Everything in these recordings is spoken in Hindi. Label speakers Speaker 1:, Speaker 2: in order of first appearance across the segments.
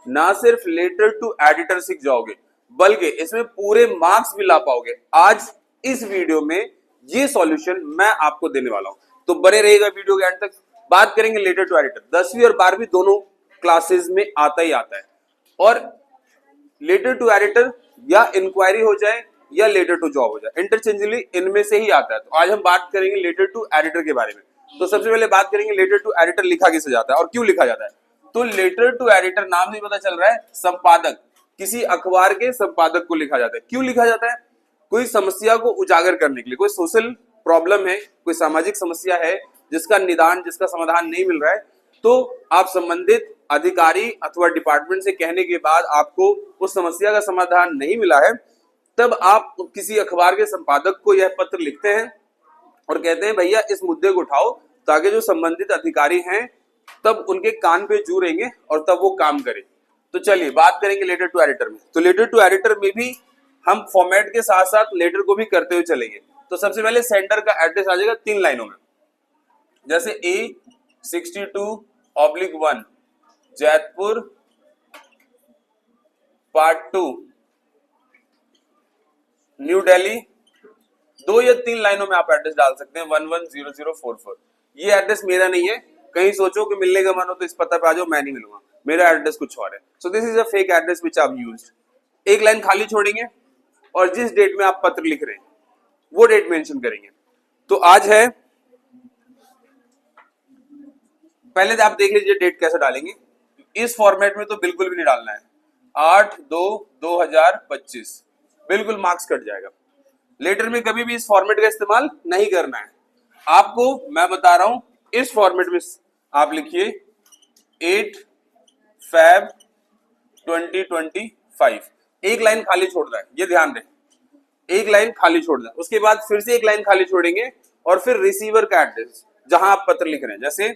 Speaker 1: ना सिर्फ लेटर टू एडिटर सीख जाओगे बल्कि इसमें पूरे मार्क्स भी ला पाओगे। आज इस वीडियो में ये सॉल्यूशन मैं आपको देने वाला हूं, तो बने रहिएगा वीडियो के एंड तक। बात करेंगे लेटर टू एडिटर, 10वीं और 12वीं दोनों क्लासेस में आता ही आता है। और लेटर टू एडिटर या इंक्वायरी हो जाए या लेटर टू जॉब हो जाए, इंटरचेंजली इनमें से ही आता है। तो आज हम बात करेंगे लेटर टू एडिटर के बारे में। तो सबसे पहले बात करेंगे लेटर टू एडिटर लिखा किसे जाता है और क्यों लिखा जाता है। तो लेटर टू एडिटर नाम से पता चल रहा है, संपादक, किसी अखबार के संपादक को लिखा जाता है। क्यों लिखा जाता है? कोई समस्या को उजागर करने के लिए, कोई सोशल प्रॉब्लम है, कोई सामाजिक समस्या है जिसका निदान, जिसका समाधान नहीं मिल रहा है, तो आप संबंधित अधिकारी अथवा डिपार्टमेंट से कहने के बाद आपको उस समस्या का समाधान नहीं मिला है, तब आप किसी अखबार के संपादक को यह पत्र लिखते हैं और कहते हैं भैया इस मुद्दे को उठाओ, ताकि जो संबंधित अधिकारी हैं तब उनके कान पे जू रहेंगे और तब वो काम करें। तो चलिए बात करेंगे लेटर टू एडिटर में। तो लेटर टू एडिटर में भी हम फॉर्मेट के साथ साथ लेटर को भी करते हुए चलेंगे। तो सबसे पहले सेंडर का एड्रेस आ जाएगा 3 लाइनों में, जैसे A62/1 Jaitpur part 2 new Delhi. 2 या 3 लाइनों में आप एड्रेस डाल सकते हैं 110044। ये एड्रेस मेरा नहीं है, कहीं सोचो कि मिलने का मन हो तो इस पता पे आ जाओ, मैं नहीं मिलूंगा, मेरा एड्रेस कुछ और है। So this is a fake address विच आप यूज्ड। एक लाइन खाली छोड़ेंगे और जिस डेट में आप पत्र लिख रहे हैं वो डेट मेंशन करेंगे। तो आज है, पहले तो आप देख लीजिए डेट कैसे डालेंगे। इस फॉर्मेट में तो बिल्कुल भी नहीं डालना है, 8/2/2025, बिल्कुल मार्क्स कट जाएगा। लेटर में कभी भी इस फॉर्मेट का इस्तेमाल नहीं करना है आपको, मैं बता रहा हूं। इस फॉर्मेट में आप लिखिए 8 Feb 2025, एक लाइन खाली छोड़ रहा है, ये ध्यान दें, एक लाइन खाली छोड़ रहा है। उसके बाद फिर से एक लाइन खाली छोड़ेंगे और फिर रिसीवर का एड्रेस जहां आप पत्र लिख रहे हैं, जैसे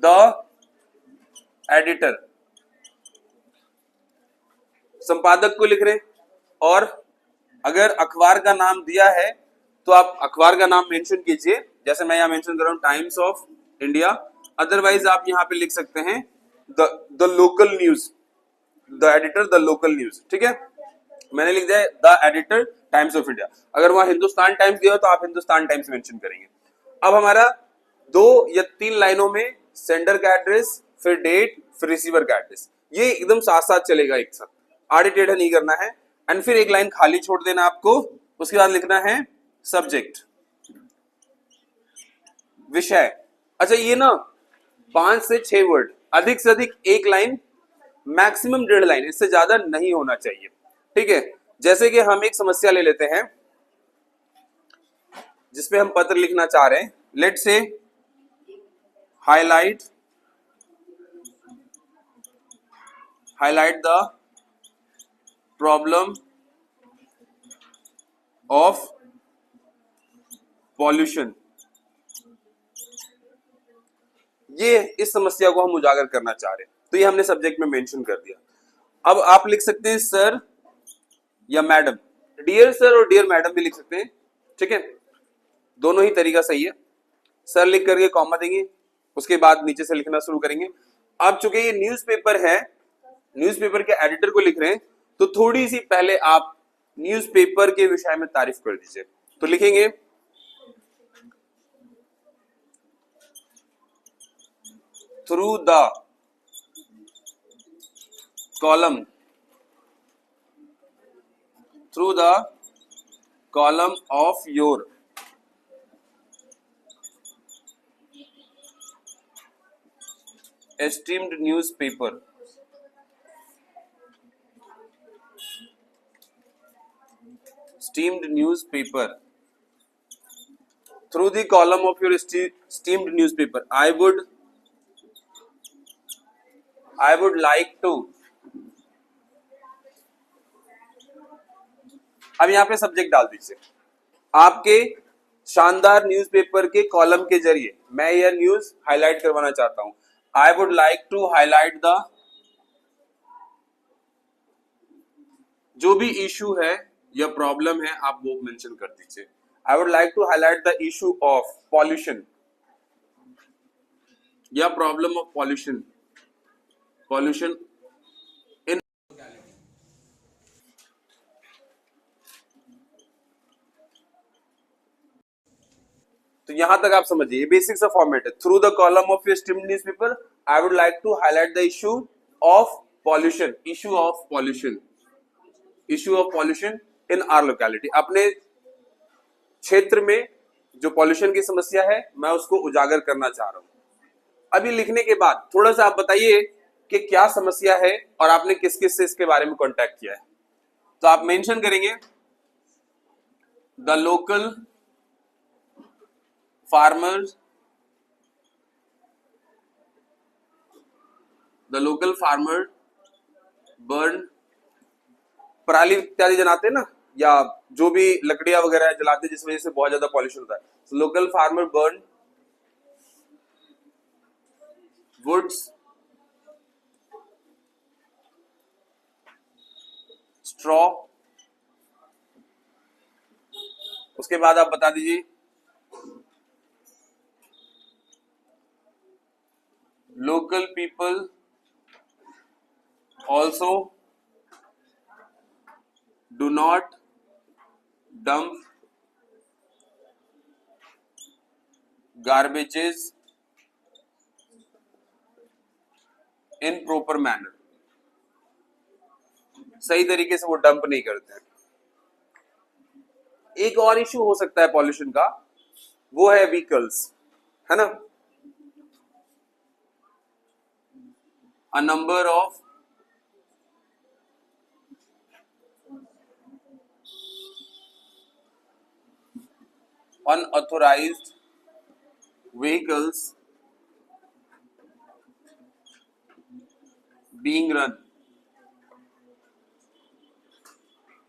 Speaker 1: द एडिटर, संपादक को लिख रहे हैं। और अगर अखबार का नाम दिया है तो आप अखबार का नाम मेंशन कीजिए, जैसे मैं यहां मेंशन कर रहा हूं टाइम्स ऑफ इंडिया। अदरवाइज आप यहां पे लिख सकते हैं the local news, the editor the local news. ठीक है, मैंने लिख दिया the editor times of India. अगर वहां हिंदुस्तान टाइम्स दिया हो तो आप हिंदुस्तान टाइम्स मेंशन करेंगे। अब हमारा 2 या 3 लाइनों में सेंडर का एड्रेस, फिर डेट, फिर रिसीवर का एड्रेस, ये एकदम साथ साथ चलेगा, एक साथ, आड़े टेढ़े नहीं करना है। एंड फिर एक लाइन खाली छोड़ देना आपको। उसके बाद लिखना है सब्जेक्ट, विषय। अच्छा, ये ना 5 से 6 वर्ड, अधिक से अधिक एक लाइन, मैक्सिमम 1.5 लाइन, इससे ज्यादा नहीं होना चाहिए। ठीक है, जैसे कि हम एक समस्या ले लेते हैं जिसपे हम पत्र लिखना चाह रहे हैं। लेट से highlight the problem of pollution. ये इस समस्या को हम उजागर करना चाह रहे हैं, तो ये हमने सब्जेक्ट में मेंशन कर दिया। अब आप लिख सकते हैं सर या मैडम, डियर सर और डियर मैडम भी लिख सकते हैं। ठीक है, दोनों ही तरीका सही है। सर लिख करके कॉमा देंगे, उसके बाद नीचे से लिखना शुरू करेंगे। अब चूंकि ये न्यूज़पेपर है, न्यूज़पेपर के एडिटर को लिख रहे हैं, तो थोड़ी सी पहले आप न्यूज़पेपर के विषय में तारीफ कर दीजिए। तो लिखेंगे through the column of your esteemed newspaper, through the column of your esteemed newspaper, I would like to। अब यहाँ पे सब्जेक्ट डाल दीजिए। आपके शानदार न्यूज़पेपर के कॉलम के जरिए मैं यह न्यूज हाईलाइट करवाना चाहता हूं। I would like to highlight the, जो भी इशू है या प्रॉब्लम है आप वो मेंशन कर दीजिए। I would like to highlight the issue of pollution या प्रॉब्लम ऑफ पॉल्यूशन तो यहां तक आप समझिए, ये बेसिक सा फॉर्मेट है। Through the column of your streamed newspaper I would like to highlight the issue of pollution, issue of pollution, issue of pollution in our locality. अपने क्षेत्र में जो पॉल्यूशन की समस्या है मैं उसको उजागर करना चाह रहा हूं। अभी लिखने के बाद थोड़ा सा आप बताइए कि क्या समस्या है और आपने किस किस से इसके बारे में कांटेक्ट किया है। तो आप मेंशन करेंगे the local farmers, the local farmer burn, पराली इत्यादि जलाते हैं ना, या जो भी लकड़ियां वगैरह जलाते हैं जिस वजह से बहुत ज्यादा पॉल्यूशन होता है। Local farmer burn woods, straw. उसके बाद आप बता दीजिए local people also do not dump garbages in proper manner, सही तरीके से वो डंप नहीं करते हैं। एक और इशू हो सकता है पॉल्यूशन का, वो है व्हीकल्स, है ना। A number of unauthorized vehicles being run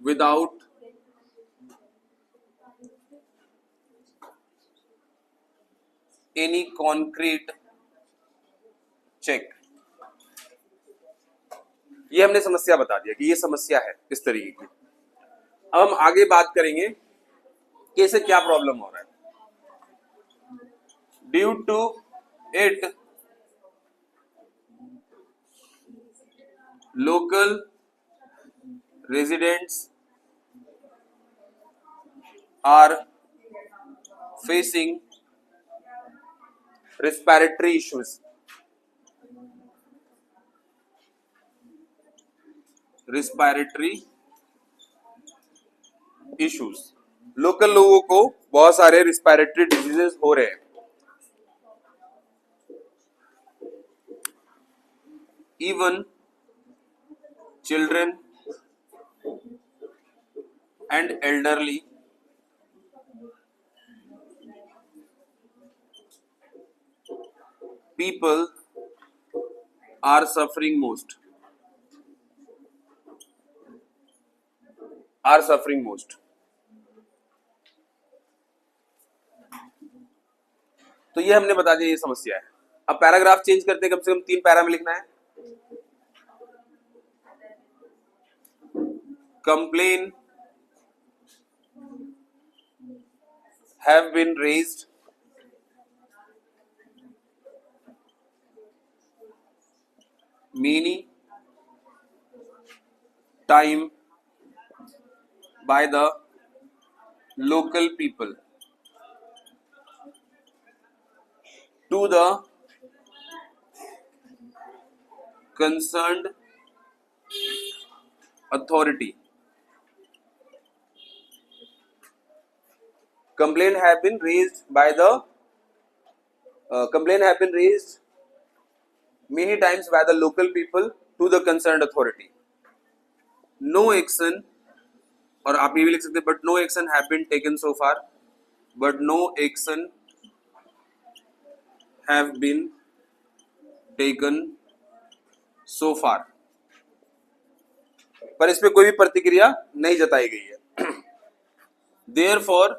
Speaker 1: without any concrete check। ये हमने समस्या बता दिया कि ये समस्या है इस तरीके की। अब हम आगे बात करेंगे कि इसे क्या प्रॉब्लम हो रहा है। Due to it local residents are facing respiratory issues, respiratory issues। Local लोगों को बहुत सारे रिस्पायरेटरी डिजीजेस हो रहे हैं। Even children and elderly people are suffering most, are suffering most। तो ये हमने बता दिया ये समस्या है। अब पैराग्राफ चेंज करते कम से कम 3 पैरा में लिखना है। Complain have been raised many time by the local people to the concerned authority। Complaint have been raised by the complaint have been raised many times by the local people to the concerned authority। No action, और आप ये भी लिख सकते हैं but no action have been taken so far, but no action have been taken so far। पर इस पे कोई भी प्रतिक्रिया नहीं जताई गई है। Therefore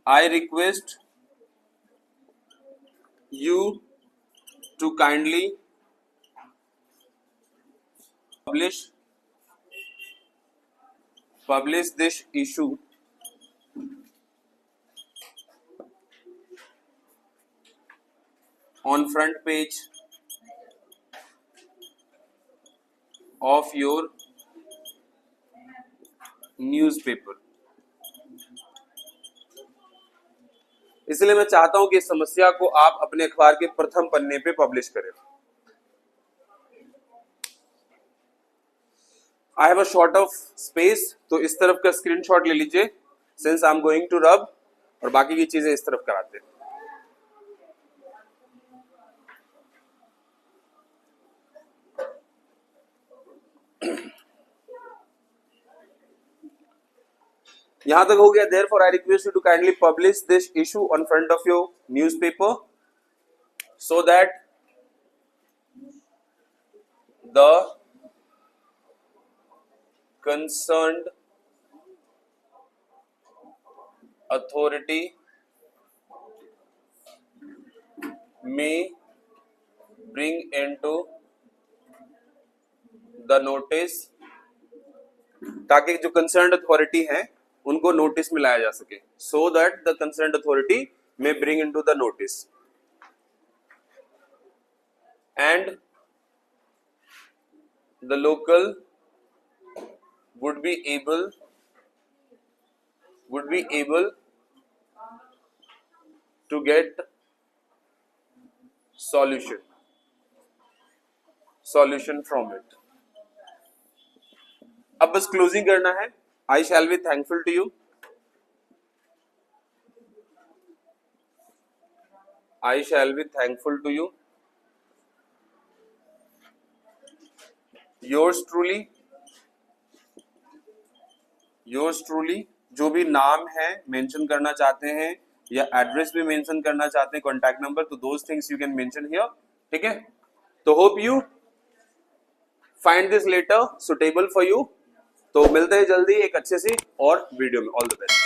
Speaker 1: I request you to kindly publish this issue on front page of your newspaper। इसलिए मैं चाहता हूं कि इस समस्या को आप अपने अखबार के प्रथम पन्ने पे पब्लिश करें। I have a short of space, तो इस तरफ का स्क्रीनशॉट ले लीजिए since I am going to rub, और बाकी की चीजें इस तरफ कराते हैं। यहां तक हो गया। Therefore, I request you to kindly publish this issue on front of your newspaper so that the concerned authority may bring into the notice, ताकि जो कंसर्न्ड अथॉरिटी है उनको नोटिस में लाया जा सके। So that the concerned authority may bring into the notice and the local would be able to get solution from it। अब बस क्लोजिंग करना है। I shall be thankful to you, I shall be thankful to you, yours truly. जो भी नाम है मेंशन करना चाहते हैं या एड्रेस भी मेंशन करना चाहते हैं, कॉन्टैक्ट नंबर, तो those things you can mention here. ठीक है, तो hope you find this letter suitable for you. तो मिलते हैं जल्दी एक अच्छे सी और वीडियो में। All the best.